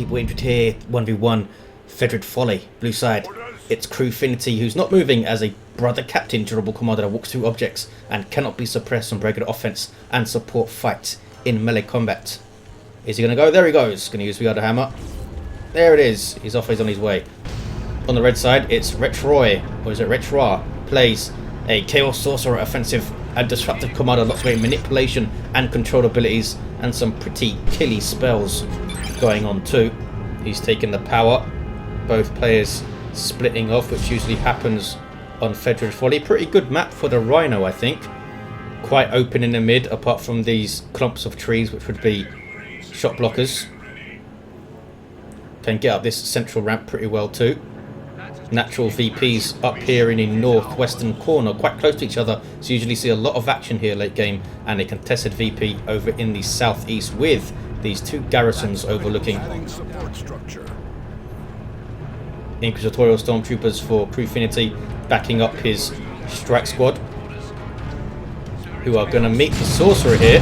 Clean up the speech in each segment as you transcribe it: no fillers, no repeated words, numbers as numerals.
people injured here. 1v1. Fedrid Folly, blue side. It's Crewfinity, who's not moving as a brother captain durable commander that walks through objects and cannot be suppressed on regular offense and support fight in melee combat. Is he going to go? There he goes. Going to use the other hammer. There it is. He's off. He's on his way. On the red side, it's retroi, or is it retroi? Plays a Chaos Sorcerer offensive and disruptive commander, lots of great manipulation and control abilities, and some pretty killy spells going on too. He's taken the power. Both players splitting off, which usually happens on Fedrid Folly. Pretty good map for the Rhino, I think. Quite open in the mid, apart from these clumps of trees, which would be shot blockers. Can get up this central ramp pretty well too. Natural VPs up here in the northwestern corner, quite close to each other, so you usually see a lot of action here late game, and a contested VP over in the southeast with these two garrisons overlooking. Inquisitorial Stormtroopers for Crewfinity backing up his strike squad, who are going to meet the Sorcerer here,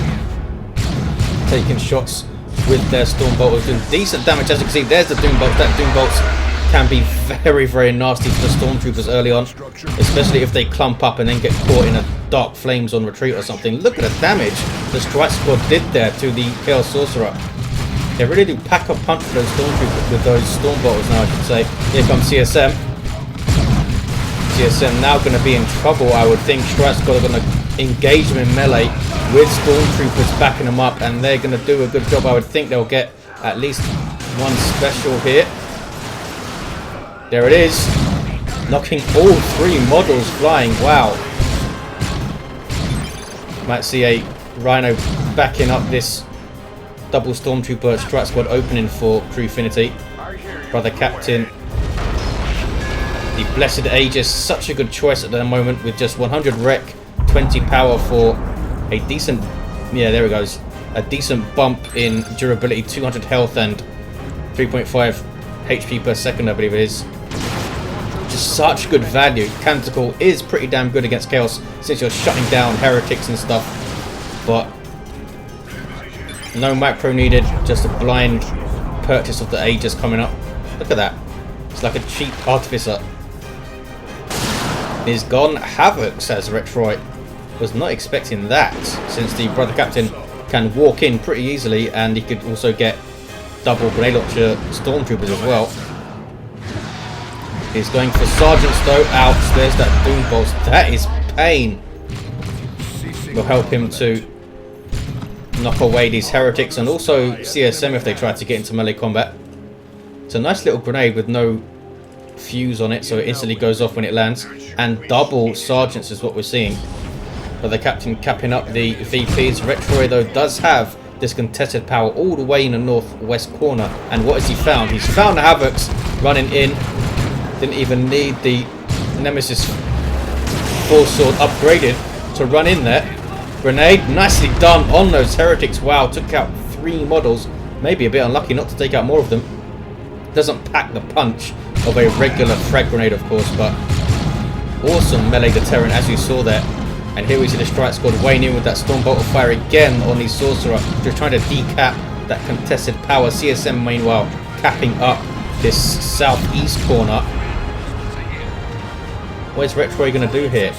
taking shots with their Storm Bolters, doing decent damage. As you can see, there's the Doom Bolts. That Doom Bolts can be very, very nasty for the Stormtroopers early on, especially if they clump up and then get caught in a Dark Flames on retreat or something. Look at the damage the Strike Squad did there to the Chaos Sorcerer. They really do pack a punch for those Stormtroopers with those Storm Bolters now, I should say. Here comes CSM. CSM now going to be in trouble, I would think. Strike Squad are going to engage them in melee with Stormtroopers backing them up, and they're going to do a good job. I would think they'll get at least one special here. There it is, knocking all three models flying. Wow. Might see a Rhino backing up this double Stormtrooper Strike Squad opening for Crewfinity. Brother Captain, the Blessed Aegis, such a good choice at the moment with just 100 rec, 20 power for a decent, yeah, there it goes, a decent bump in durability, 200 health and 3.5 HP per second, I believe it is. Just such good value. Canticle is pretty damn good against Chaos since you're shutting down heretics and stuff, but no macro needed, just a blind purchase of the Aegis coming up. Look at that. It's like a cheap artificer. Is gone. Havoc, says Retroi. Was not expecting that, since the Brother Captain can walk in pretty easily, and he could also get double grenade launcher Stormtroopers as well. He's going for Sergeants though. Ouch, there's that Doom Bolt. That is pain. Will help him to knock away these heretics, and also CSM if they try to get into melee combat. It's a nice little grenade with no fuse on it, so it instantly goes off when it lands. And double Sergeants is what we're seeing. But the Captain capping up the VPs. Retroi though does have this contested power all the way in the northwest corner. And what has he found? He's found the Havocs running in. Didn't even need the Nemesis Force Sword upgraded to run in there. Grenade, nicely done on those heretics. Wow, took out 3 models. Maybe a bit unlucky not to take out more of them. Doesn't pack the punch of a regular frag grenade, of course, but awesome melee deterrent as you saw there. And here we see the Strike Squad weighing in with that Storm Bolt of Fire again on the Sorcerer, just trying to decap that contested power. CSM meanwhile capping up this southeast corner. What is Retroi going to do here?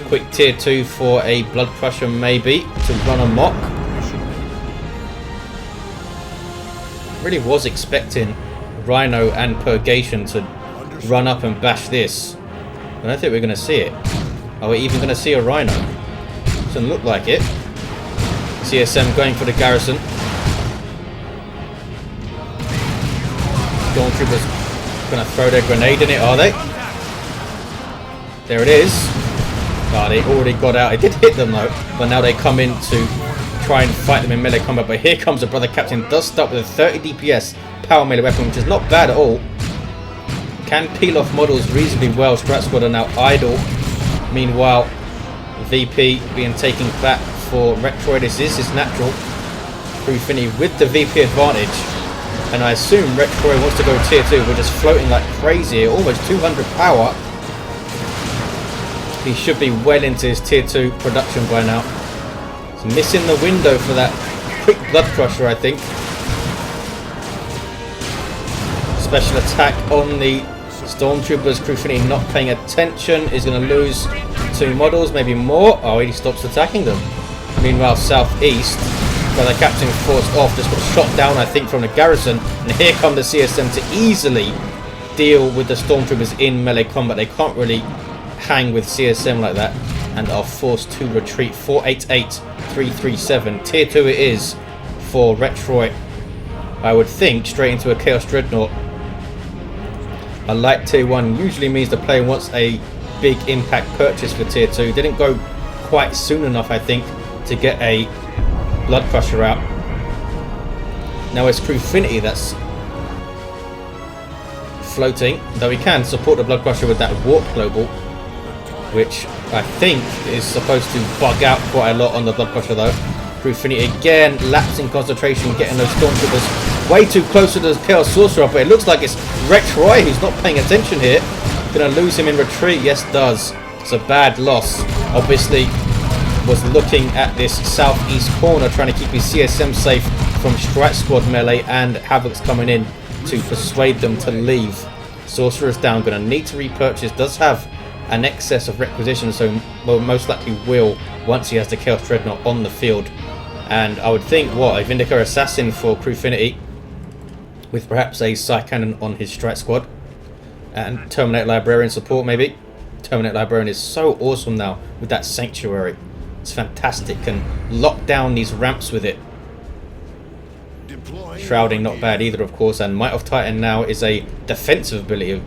Quick tier 2 for a Blood Crusher maybe to run amok. Really was expecting Rhino and Purgation to run up and bash this. I don't think we're going to see it. Are we even going to see a Rhino? Doesn't look like it. CSM going for the garrison. Stormtroopers going to throw their grenade in it, are they? There it is. Oh, they already got out. It did hit them though, but now they come in to try and fight them in melee combat. But here comes the Brother Captain. Does start with a 30 DPS power melee weapon, which is not bad at all. Can peel off models reasonably well. Strat Squad are now idle. Meanwhile, VP being taken back for Retroi. This is his natural. Crewfinity with the VP advantage. And I assume Retroi wants to go tier 2. We're just floating like crazy here. Almost 200 power. He should be well into his tier 2 production by now. He's missing the window for that quick Blood Crusher, I think. Special attack on the Stormtroopers. Crewfinity not paying attention is going to lose 2 models, maybe more. Oh, he stops attacking them. Meanwhile, southeast, Brother Captain forced off, just got shot down, I think, from the garrison. And here come the CSM to easily deal with the Stormtroopers in melee combat. They can't really hang with CSM like that and are forced to retreat. 488-337. Tier 2 it is for Retroi. I would think straight into a Chaos Dreadnought. A light tier 1 usually means the player wants a big impact purchase for tier 2. Didn't go quite soon enough, I think, to get a Blood Crusher out. Now it's Crewfinity that's floating, though he can support the Blood Crusher with that Warp Global, which I think is supposed to bug out quite a lot on the Blood Crusher though. Crewfinity again, lapsing concentration, getting those Stormtroopers way too close to the Chaos Sorcerer, but it looks like it's Retroi who's not paying attention here. Gonna lose him in retreat, yes does. It's a bad loss. Obviously was looking at this southeast corner, trying to keep his CSM safe from Strike Squad melee, and Havoc's coming in to persuade them to leave. Sorcerer's down, gonna need to repurchase, does have an excess of requisition, so most likely will once he has the Chaos Dreadnought on the field. And I would think, what, a Vindicator Assassin for Crewfinity, with perhaps a Psy Cannon on his Strike Squad, and Terminate Librarian support maybe. Terminate Librarian is so awesome now with that Sanctuary. It's fantastic, can lock down these ramps with it. Shrouding not bad either, of course, and Might of Titan now is a defensive ability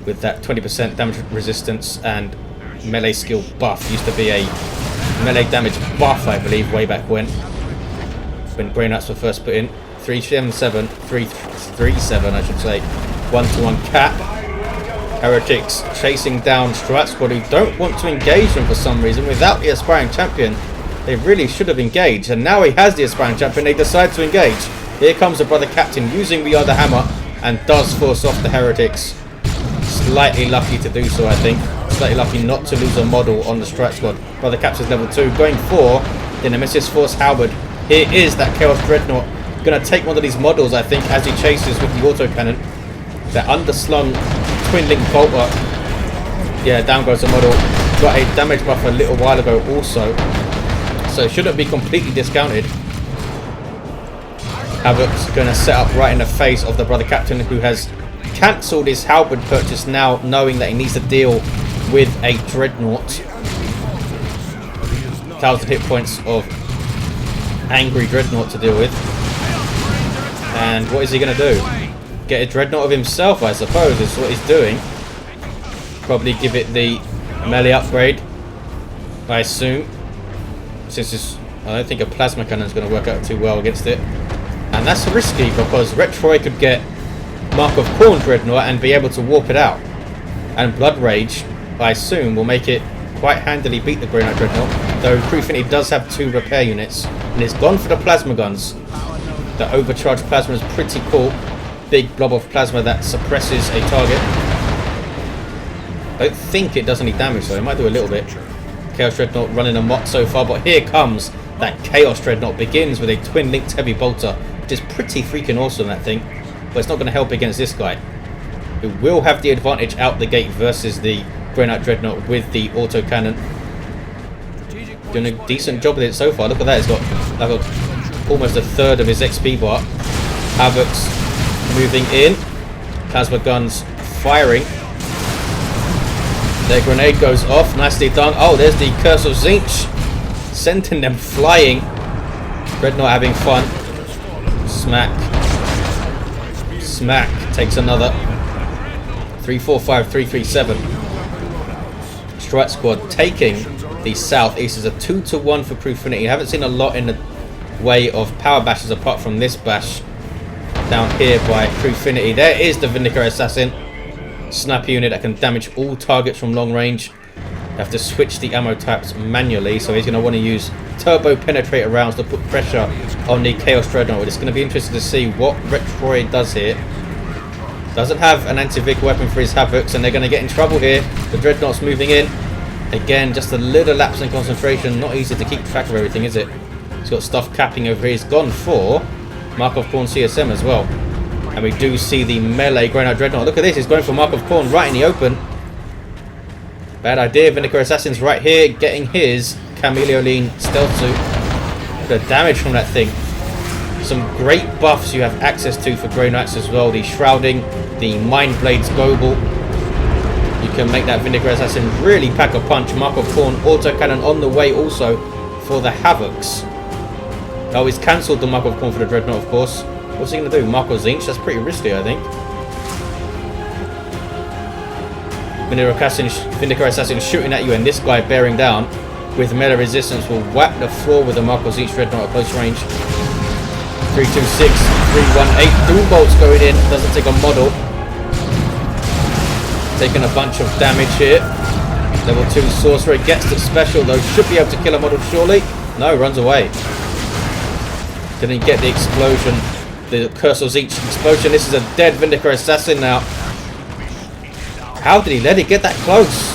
with that 20% damage resistance and melee skill buff. Used to be a melee damage buff, I believe, way back when Dreadnoughts were first put in. 377, 337, I should say. 1-to-1 cap. Heretics chasing down Strike Squad, who don't want to engage them for some reason. Without the Aspiring Champion, they really should have engaged. And now he has the Aspiring Champion, they decide to engage. Here comes the Brother Captain using the other hammer and does force off the Heretics. Slightly lucky to do so, I think. Slightly lucky not to lose a model on the Strike Squad. Brother Captain's level 2, going for the Nemesis Force Halberd. Here is that Chaos Dreadnought. Gonna take one of these models, I think, as he chases with the autocannon. That underslung twin link bolter. Yeah, down goes the model. Got a damage buff a little while ago also, so it shouldn't be completely discounted. Havoc's gonna set up right in the face of the Brother Captain, who has cancelled his halberd purchase now, knowing that he needs to deal with a Dreadnought. 1,000 hit points of angry Dreadnought to deal with. And what is he going to do? Get a Dreadnought of himself, I suppose, is what he's doing. Probably give it the melee upgrade, I assume. Since I don't think a Plasma Cannon is going to work out too well against it. And that's risky, because Retroi could get Mark of Khorne Dreadnought and be able to warp it out. And Blood Rage, I assume, will make it quite handily beat the Dreadnought, though Crewfinity does have 2 repair units, and it's gone for the Plasma Guns. The overcharged plasma is pretty cool. Big blob of plasma that suppresses a target. I don't think it does any damage though, it might do a little bit. Chaos Dreadnought running amok so far, but here comes that Chaos Dreadnought. Begins with a twin linked heavy bolter, which is pretty freaking awesome, that thing. But it's not going to help against this guy, who will have the advantage out the gate versus the Dreadnought Dreadnought with the autocannon. Doing a decent job with it so far. Look at that, it's got like almost a third of his XP bar. Havoc's moving in. Plasma guns firing. Their grenade goes off. Nicely done. Oh, there's the Curse of Tzeentch. Sending them flying. Dreadnought having fun. Smack. Smack. Takes another. 345, 337. Strike Squad taking the southeast. Is a 2-to-1 for Crewfinity. Haven't seen a lot in the way of power bashes apart from this bash down here by Crewfinity. There is the Vindicator Assassin. Sniper unit that can damage all targets from long range. You have to switch the ammo types manually, so he's going to want to use turbo penetrator rounds to put pressure on the Chaos Dreadnought. It's going to be interesting to see what Retroi does here. Doesn't have an anti-vehicle weapon for his Havocs, and they're going to get in trouble here. The Dreadnought's moving in. Again, just a little lapse in concentration. Not easy to keep track of everything, is it? He's got stuff capping over here. He's gone for Mark of Khorne CSM as well. And we do see the melee Great Dreadnought. Look at this, he's going for Mark of Khorne right in the open. Bad idea. Vindicator Assassin's right here, getting his Chameleoline stealth suit. The damage from that thing. Some great buffs you have access to for Grey Knights as well. The Shrouding, the Mind Blades Global. You can make that Vindicator Assassin really pack a punch. Mark of Khorne autocannon on the way also for the Havocs. Oh, he's cancelled the Mark of Khorne for the Dreadnought, of course. What's he going to do? Mark of Tzeentch? That's pretty risky, I think. Vindicator Assassin shooting at you, and this guy bearing down with melee resistance will whack the floor with the Mark of Tzeentch Dreadnought at close range. 326, 318. Doom bolts going in. Doesn't take a model. Taking a bunch of damage here. Level 2 Sorcerer gets the special though. Should be able to kill a model surely. No, runs away. Didn't get the explosion. The Curse of Tzeentch explosion. This is a dead Vindicator Assassin now. How did he let it get that close?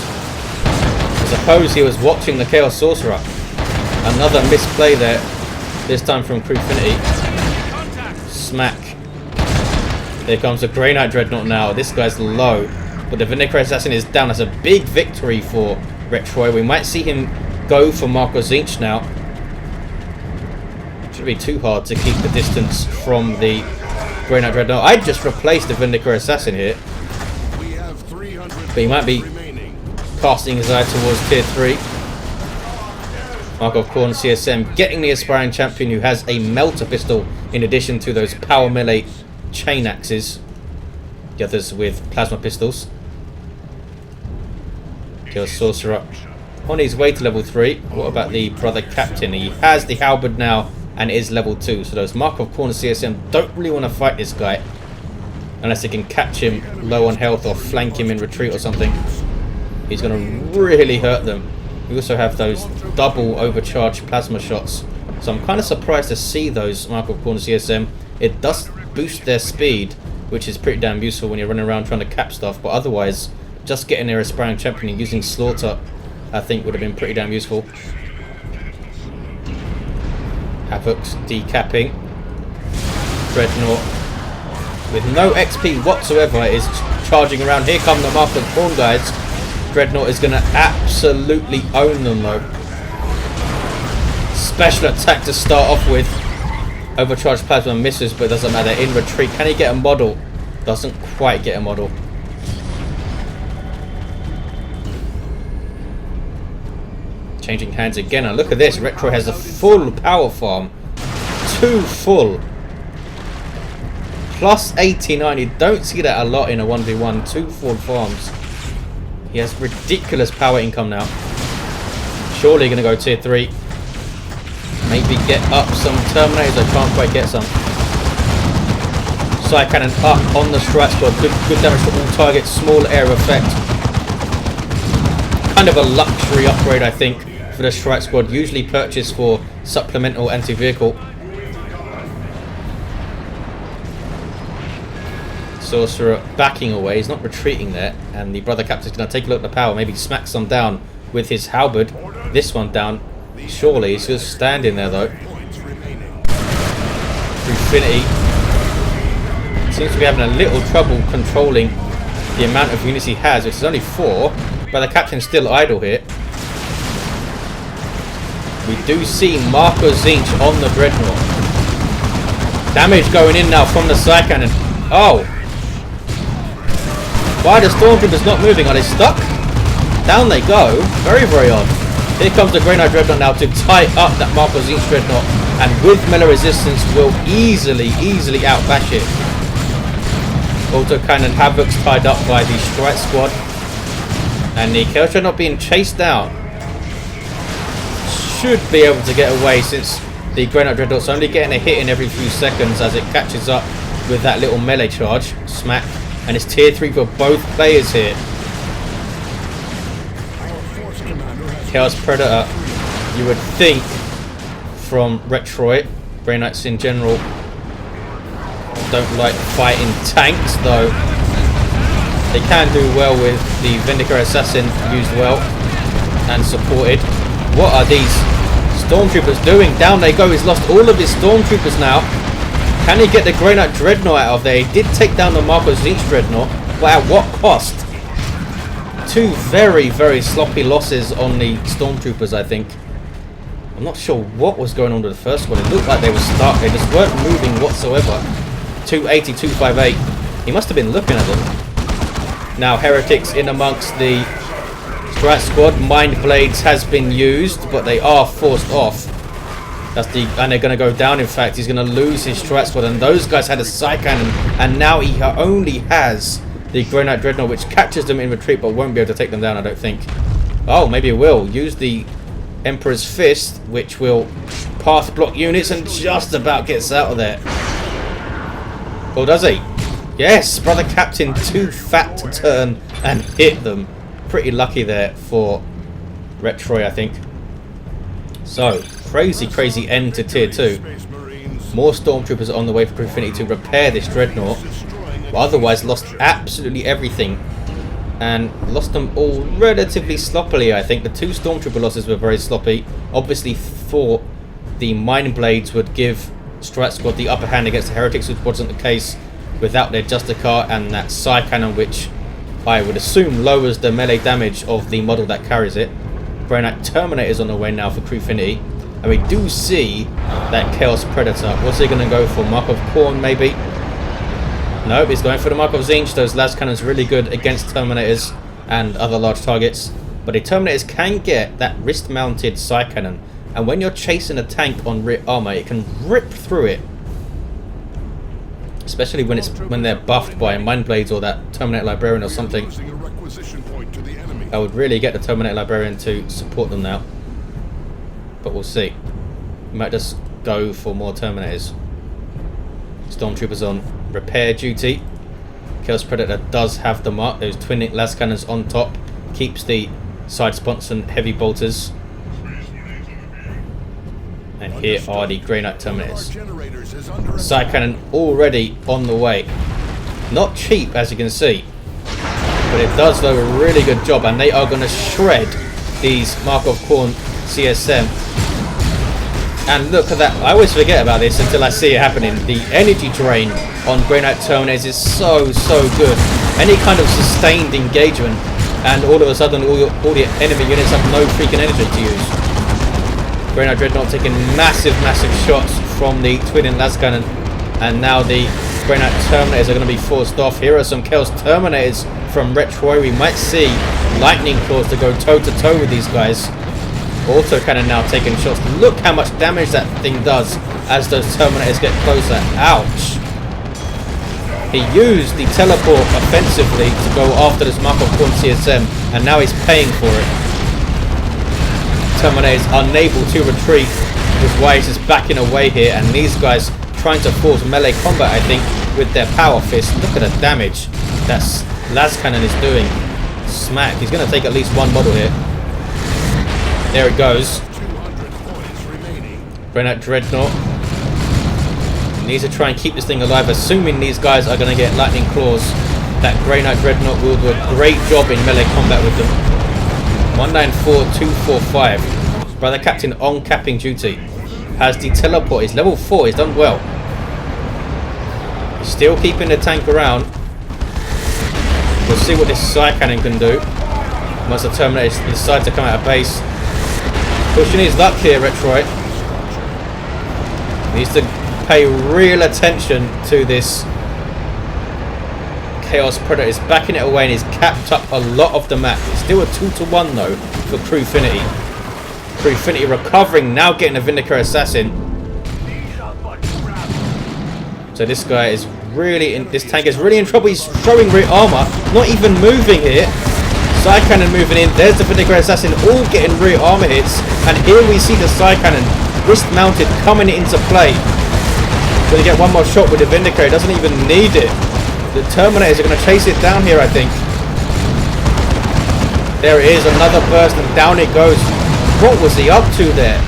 I suppose he was watching the Chaos Sorcerer. Another misplay there. This time from Crewfinity. Smack. Here comes the Grey Knight Dreadnought now. This guy's low. But the Vindicator Assassin is down. That's a big victory for Retroi. We might see him go for Mark of Tzeentch now. Shouldn't be too hard to keep the distance from the Grey Knight Dreadnought. I'd just replaced the Vindicator Assassin here. But he might be casting his eye towards tier 3. Mark of Khorne CSM getting the aspiring champion who has a melter pistol in addition to those power melee chain axes. The others with plasma pistols. Kills Sorcerer on his way to level 3. What about the brother captain? He has the halberd now and is level 2. So those Mark of Khorne CSM don't really want to fight this guy unless they can catch him low on health or flank him in retreat or something. He's going to really hurt them. We also have those double overcharged plasma shots. So I'm kind of surprised to see those Mark of Khorne CSM. It does boost their speed, which is pretty damn useful when you're running around trying to cap stuff. But otherwise, just getting their aspiring champion and using Slaughter, I think would have been pretty damn useful. Havocs decapping. Dreadnought with no XP whatsoever is charging around. Here come the Mark of Khorne guys. Dreadnought is going to absolutely own them though. Special attack to start off with. Overcharged plasma misses, but it doesn't matter. In retreat, can he get a model? Doesn't quite get a model. Changing hands again, and look at this. Retroi has a full power farm. 2 full. Plus 89. You don't see that a lot in a 1v1. 2 full farms. He has ridiculous power income now. Surely going to go tier 3. Maybe get up some Terminators. I can't quite get some. Side cannon up on the Strike Squad. Good damage to all targets. Small air effect. Kind of a luxury upgrade, I think, for the Strike Squad. Usually purchased for supplemental anti-vehicle. Sorcerer backing away. He's not retreating there. And the brother captain's going to take a look at the power. Maybe smack some down with his halberd. This one down. Surely he's just standing there though. Crewfinity seems to be having a little trouble controlling the amount of units he has, which is only 4, but the captain's still idle here. We do see Mark of Tzeentch on the Dreadnought. Damage going in now from the side cannon. Oh! Why are the Stormtroopers not moving? Are they stuck? Down they go. Very, very odd. Here comes the Grey Knight Dreadnought now to tie up that Mark of Tzeentch Dreadnought, and with melee resistance will easily outbash it. Autocannon Havocs tied up by the Strike Squad, and the Chaos Dreadnought being chased down. Should be able to get away since the Grey Knight Dreadnought's only getting a hit in every few seconds as it catches up with that little melee charge. Smack, and it's tier 3 for both players here. Chaos Predator, you would think from Retroi. Grey Knights in general don't like fighting tanks though. They can do well with the Vindicator Assassin used well and supported. What are these Stormtroopers doing? Down they go. He's lost all of his Stormtroopers now. Can he get the Dreadnought out of there? He did take down the Marco Tzeentch Dreadnought, but at what cost? Two very, very sloppy losses on the Stormtroopers, I think. I'm not sure what was going on with the first one. It looked like they were stuck. They just weren't moving whatsoever. 280, 258. He must have been looking at them. Now Heretics in amongst the Strat Squad. Mind Blades has been used, but they are forced off. And they're going to go down. In fact, he's going to lose his Strat Squad. And those guys had a Psy Cannon, and now he only has the Granite Dreadnought, which catches them in retreat, but won't be able to take them down, I don't think. Oh, maybe it will. Use the Emperor's Fist, which will path block units and just about gets out of there. Or does he? Yes, Brother Captain too fat to turn and hit them. Pretty lucky there for Retroi, I think. So, crazy end to tier 2. More Stormtroopers are on the way for Crewfinity to repair this Dreadnought. But otherwise lost absolutely everything. And lost them all relatively sloppily, I think. The 2 Stormtrooper losses were very sloppy. Obviously thought the Mind Blades would give Strat Squad the upper hand against the Heretics, which wasn't the case without their Justicar and that Psy Cannon, which I would assume lowers the melee damage of the model that carries it. Dreadnought Terminator's on the way now for Crewfinity. And we do see that Chaos Predator. What's he going to go for? Mark of Khorne, maybe? Nope, he's going for the Mark of Tzeentch. Those las cannons really good against Terminators and other large targets. But the Terminators can get that wrist-mounted Psy Cannon. And when you're chasing a tank on rear armor, it can rip through it. Especially when they're buffed by Mind Blades or that Terminator Librarian or something. I would really get the Terminator Librarian to support them now. But we'll see. We might just go for more Terminators. Stormtroopers on repair duty. Chaos Predator does have the mark. Those twin las cannons on top. Keeps the side sponson heavy bolters. And here are the Grey Knight Terminators. Psy Cannon already on the way. Not cheap, as you can see. But it does, though, a really good job. And they are going to shred these Mark of Khorne CSM. And look at that. I always forget about this until I see it happening. The energy drain on Grey Knight Terminators is so good. Any kind of sustained engagement, and all of a sudden all the enemy units have no freaking energy to use. Grey Knight Dreadnought taking massive shots from the twin and las cannon, and now the Grey Knight Terminators are going to be forced off. Here are some Chaos Terminators from Retroi. We might see Lightning Claws to go toe to toe with these guys. Auto Cannon now taking shots. Look how much damage that thing does as those Terminators get closer. Ouch. He used the teleport offensively to go after this Mark of Khorne CSM, and now he's paying for it. Terminator is unable to retreat, which is why he's just backing away here, and these guys trying to force melee combat, I think, with their power fist. Look at the damage that las cannon is doing. Smack. He's going to take at least one model here. There it goes. Grey Knight Dreadnought needs to try and keep this thing alive, assuming these guys are going to get Lightning Claws. That Grey Knight Dreadnought will do a great job in melee combat with them. 194245. Brother Captain on capping duty. Has the teleport. He's level 4. He's done well. He's still keeping the tank around. We'll see what this Psy Cannon can do once the Terminator decides to come out of base. Pushing his luck here, Retroi. Needs to pay real attention to this Chaos Predator. He's backing it away and he's capped up a lot of the map. It's still a 2-1 though for Crewfinity. Crewfinity recovering, now getting a Vindicator Assassin. So this guy is really in, this tank is really in trouble. He's throwing rear armor, not even moving here. Psy Cannon moving in. There's the Vindicator Assassin, all getting rear armor hits. And here we see the Psy Cannon, wrist mounted, coming into play. Gonna get one more shot with the Vindicator. Doesn't even need it. The Terminators are going to chase it down here, I think. There it is, another burst, and down it goes. What was he up to there?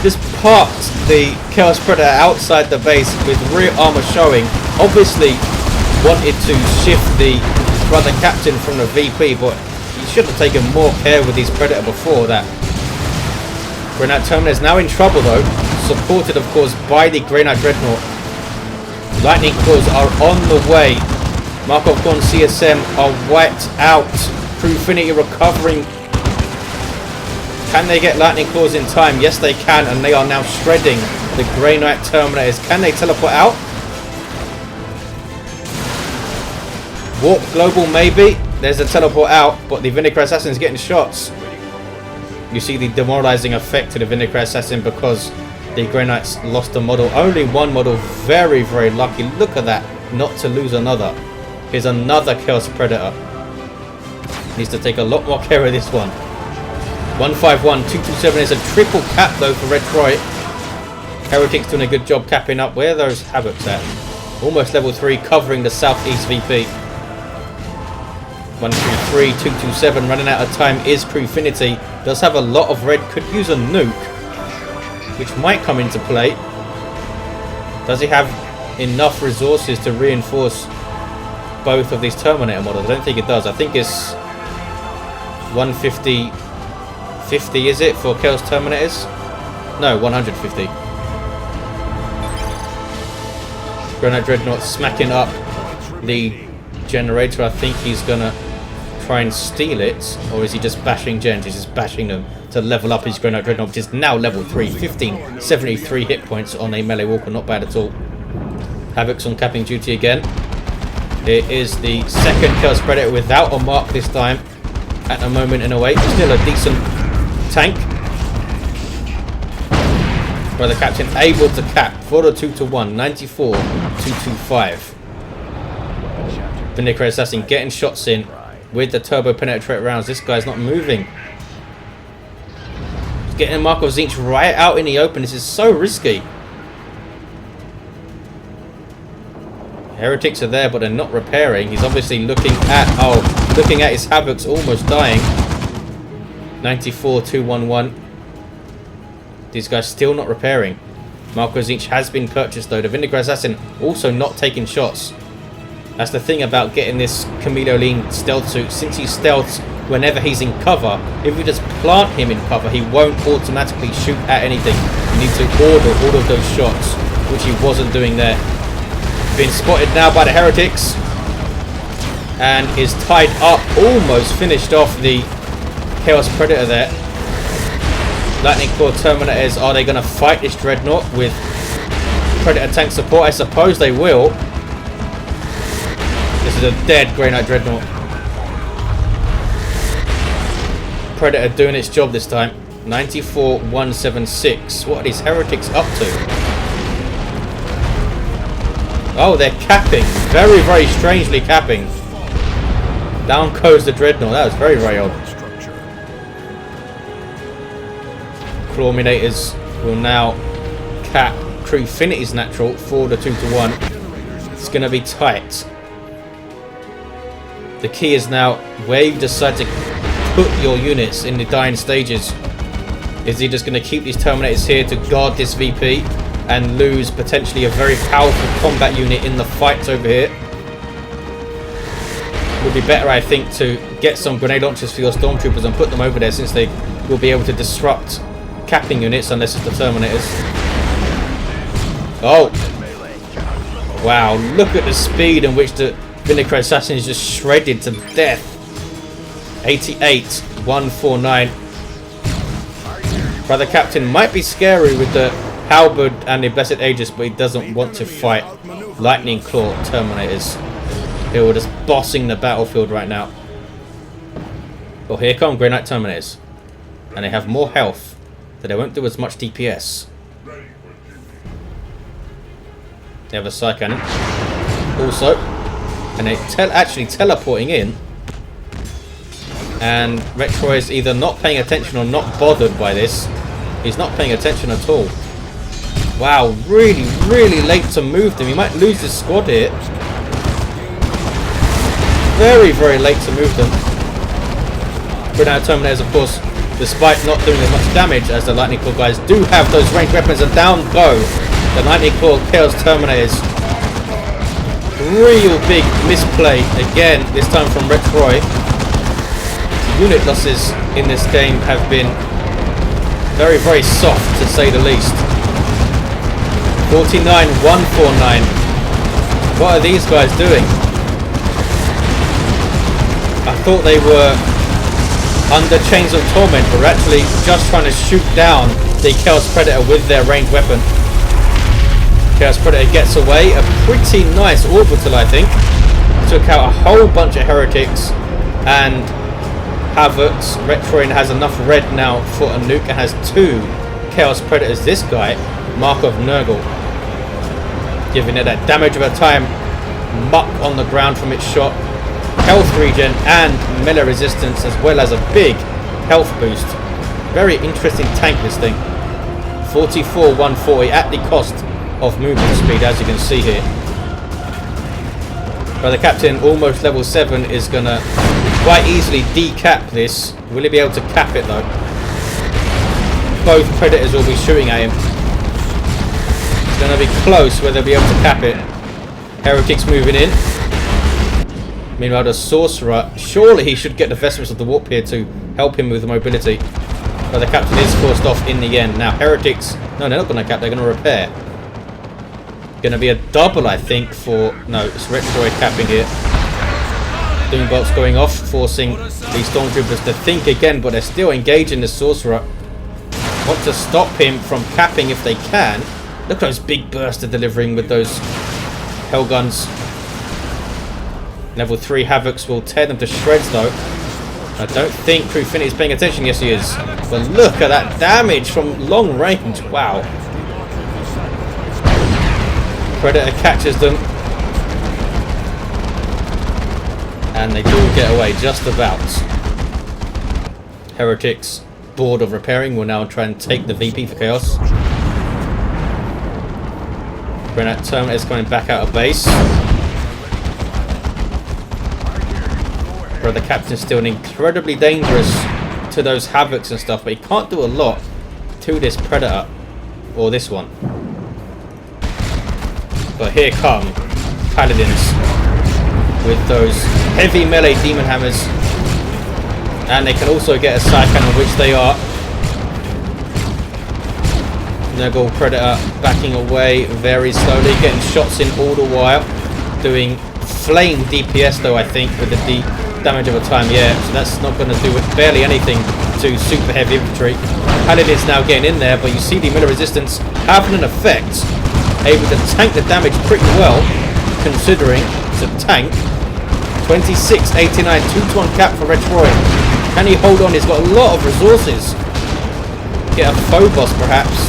Just parked the Chaos Predator outside the base with rear armor showing. Obviously wanted to shift the Brother Captain from the VP, but he should have taken more care with his Predator before that. Grey Knight Terminator is now in trouble though, supported of course by the Grey Knight Dreadnought. Lightning Claws are on the way. Markov Gorn CSM are wiped out. Crewfinity recovering. Can they get Lightning Claws in time? Yes, they can, and they are now shredding the Grey Knight Terminators. Can they teleport out? Warp Global, maybe. There's a teleport out, but the Vinegar Assassin's getting shots. You see the demoralizing effect to the Vinegar Assassin because the Grey Knights lost a model. Only one model. Very, very lucky. Look at that. Not to lose another. Here's another Chaos Predator. Needs to take a lot more care of this one. 151, 227 is a triple cap though for Retroi. Heretics doing a good job capping up. Where are those Havocs at? Almost level 3, covering the southeast VP. 133, 227, running out of time is Crewfinity. Does have a lot of red, could use a nuke, which might come into play. Does he have enough resources to reinforce both of these Terminator models? I don't think it does. I think it's 150, 50 is it for Chaos Terminators? No, 150. Granite Dreadnought smacking up the generator. I think he's gonna try and steal it, or is he just bashing gens? He's just bashing them to level up his Granite Dreadnought, which is now level 3. 1573 hit points on a melee walker, not bad at all. Havoc's on capping duty again. It is the second Chaos Predator without a mark this time. At the moment in a way, still a decent tank. Brother Captain able to cap for the 2-1, 94, 225. Vinegar Assassin getting shots in with the turbo penetrate rounds. This guy's not moving. He's getting a mark of Tzeentch right out in the open. This is so risky. Heretics are there, but they're not repairing. He's obviously looking at his Havocs almost dying. 94, 211. These guys still not repairing. Marco Tzeentch has been purchased though. The Vinegar Assassin also not taking shots. That's the thing about getting this Chameleon stealth suit. Since he stealths whenever he's in cover, if you just plant him in cover, he won't automatically shoot at anything. You need to order all of those shots, which he wasn't doing there. Been spotted now by the Heretics. And is tied up. Almost finished off the Chaos Predator there. Lightning Claw Terminators, are they going to fight this Dreadnought with Predator tank support? I suppose they will. This is a dead Grey Knight Dreadnought. Predator doing its job this time. 94, 176. What are these Heretics up to? Oh, they're capping. Very, very strangely capping. Down goes the Dreadnought. That was very, very odd. Clawminators will now cap Crewfinity's natural for the 2-1. It's going to be tight. The key is now where you decide to put your units in the dying stages. Is he just going to keep these Terminators here to guard this VP and lose potentially a very powerful combat unit in the fights over here? It would be better, I think, to get some grenade launchers for your Stormtroopers and put them over there, since they will be able to disrupt capping units unless it's the Terminators. Oh! Wow, look at the speed in which the Vinegar Assassin is just shredded to death. 88, 149. Brother Captain might be scary with the Halberd and the Blessed Aegis, but he doesn't want to fight Lightning Claw Terminators. Who are just bossing the battlefield right now. Well, here come Grey Knight Terminators. And they have more health. So they won't do as much DPS. They have a Psy Cannon. Also. And they're actually teleporting in. And Retroi is either not paying attention or not bothered by this. He's not paying attention at all. Wow, really, really late to move them. He might lose his squad here. Very, very late to move them. Grenade Terminators, of course, despite not doing as much damage as the Lightning Claw guys, do have those ranged weapons, and down go the Lightning Claw Chaos Terminators. Real big misplay again, this time from Retroi. Unit losses in this game have been very, very soft, to say the least. 49, 149. What are these guys doing? I thought they were under Chains of Torment, but we're actually just trying to shoot down the Chaos Predator with their ranged weapon. Chaos Predator gets away. A pretty nice orbital, I think. Took out a whole bunch of heretics and Havocs. Retroi has enough red now for a nuke and has 2 Chaos Predators. This guy, Mark of Nurgle, giving it that damage over time, muck on the ground from its shot, health regen and melee resistance, as well as a big health boost. Very interesting tank, this thing. 44 140 at the cost of movement speed, as you can see here. But the captain, almost level 7, is gonna quite easily decap this. Will he be able to cap it though? Both predators will be shooting at him. It's gonna be close where they'll be able to cap it. Heretics moving in. Meanwhile, the Sorcerer, surely he should get the Vestments of the Warp here to help him with the mobility. But the captain is forced off in the end. Now, Heretics, no, they're not going to cap, they're going to repair. Going to be a double, I think, for... No, it's Retroi capping here. Doombolt's going off, forcing these Stormtroopers to think again, but they're still engaging the Sorcerer. Want to stop him from capping if they can. Look at those big bursts they're delivering with those Hellguns. Level 3 Havocs will tear them to shreds though. I don't think Crewfinity is paying attention. Yes, he is. But look at that damage from long range. Wow. Predator catches them. And they do get away just about. Heretics, bored of repairing, will now try and take the VP for Chaos. Dreadnought Terminator is coming back out of base. Where the captain's still incredibly dangerous to those Havocs and stuff, but he can't do a lot to this Predator, or this one. But here come Paladins with those heavy melee Demon Hammers, and they can also get a side cannon, which they are. Nurgle Predator backing away very slowly, getting shots in all the while, doing flame DPS though, I think, with the damage over time. Yeah, so that's not going to do barely anything to super heavy infantry. Paladin's now getting in there, but you see the melee resistance having an effect, able to tank the damage pretty well, considering it's a tank. 2689, 2-to-1 cap for Retroi. Can he hold on? He's got a lot of resources. Get a Phobos perhaps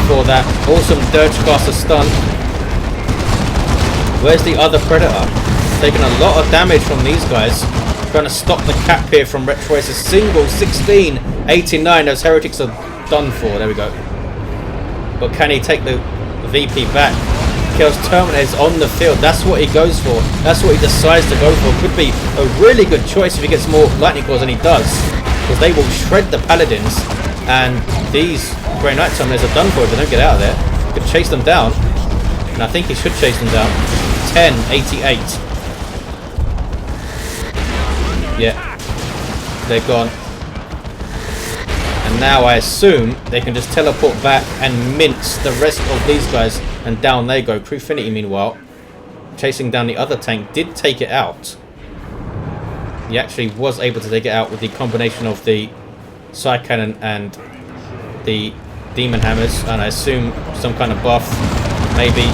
for that awesome Dirge Caster stun. Where's the other Predator? Taking a lot of damage from these guys. Trying to stop the cap here from Retroi. It's a single 1689. Those Heretics are done for. There we go. But can he take the VP back? Chaos Terminator is on the field. That's what he goes for. That's what he decides to go for. Could be a really good choice if he gets more lightning claws, and he does. Because they will shred the Paladins. And these Grey Knight Terminators are done for if they don't get out of there. Could chase them down. And I think he should chase them down. 1088. Yeah, they're gone. And now I assume they can just teleport back and mince the rest of these guys, and down they go. Crewfinity, meanwhile, chasing down the other tank, did take it out. He actually was able to take it out with the combination of the side cannon and the Demon Hammers, and I assume some kind of buff, maybe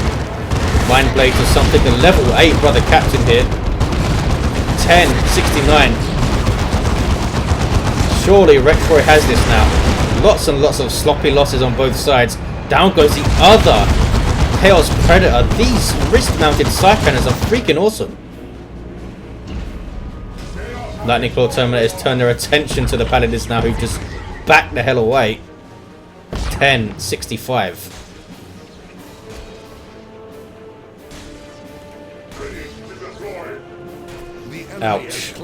Mind Blades or something. The level 8 brother captain here. 1069. Surely Retroi has this now. Lots and lots of sloppy losses on both sides. Down goes the other Chaos Predator. These wrist-mounted side cannons are freaking awesome. Lightning Claw Terminators turn their attention to the Paladins now, who just back the hell away. 1065. Ouch.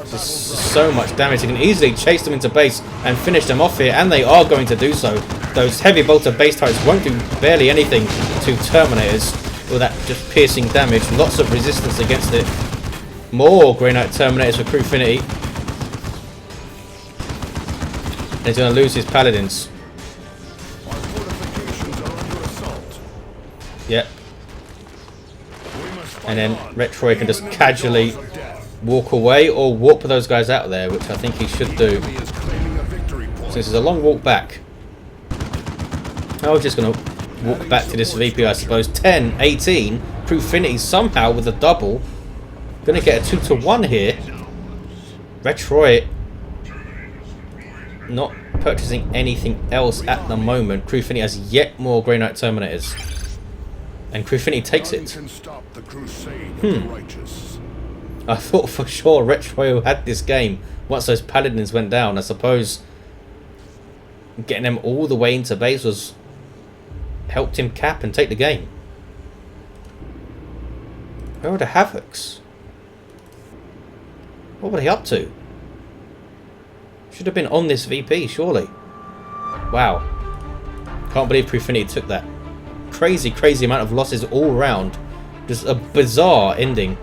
Just so much damage. You can easily chase them into base and finish them off here, and they are going to do so. Those heavy bolter base turrets won't do barely anything to Terminators with that just piercing damage. Lots of resistance against it. More Grey Knight Terminators for Crewfinity. He's going to lose his Paladins. Yep. And then retroi can just casually walk away or warp those guys out there, which I think he should do. So this is a long walk back. I was just going to walk back to this VP, I suppose. 10, 18. Crewfinity somehow with a double. Going to get a 2-to-1 here. Retroi not purchasing anything else at the moment. Crewfinity has yet more Grey Knight Terminators. And Crewfinity takes it. I thought for sure Retroi had this game once those Paladins went down. I suppose getting them all the way into base was helped him cap and take the game. Where are the Havocs? What were they up to? Should have been on this VP, surely. Wow. Can't believe Crewfinity took that. Crazy, crazy amount of losses all round. Just a bizarre ending.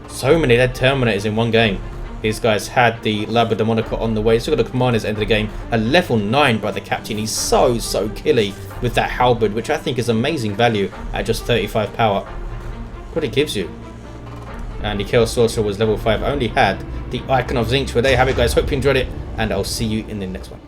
So many dead Terminators in one game. These guys had the Labradomonica on the way. Still got the Commanders end of the game. A level 9 by the captain. He's so killy with that halberd, which I think is amazing value at just 35 power. What it gives you. And the Chaos Sorcerer was level 5. Only had the Icon of Tzeentch. Well, there you have it, guys. Hope you enjoyed it, and I'll see you in the next one.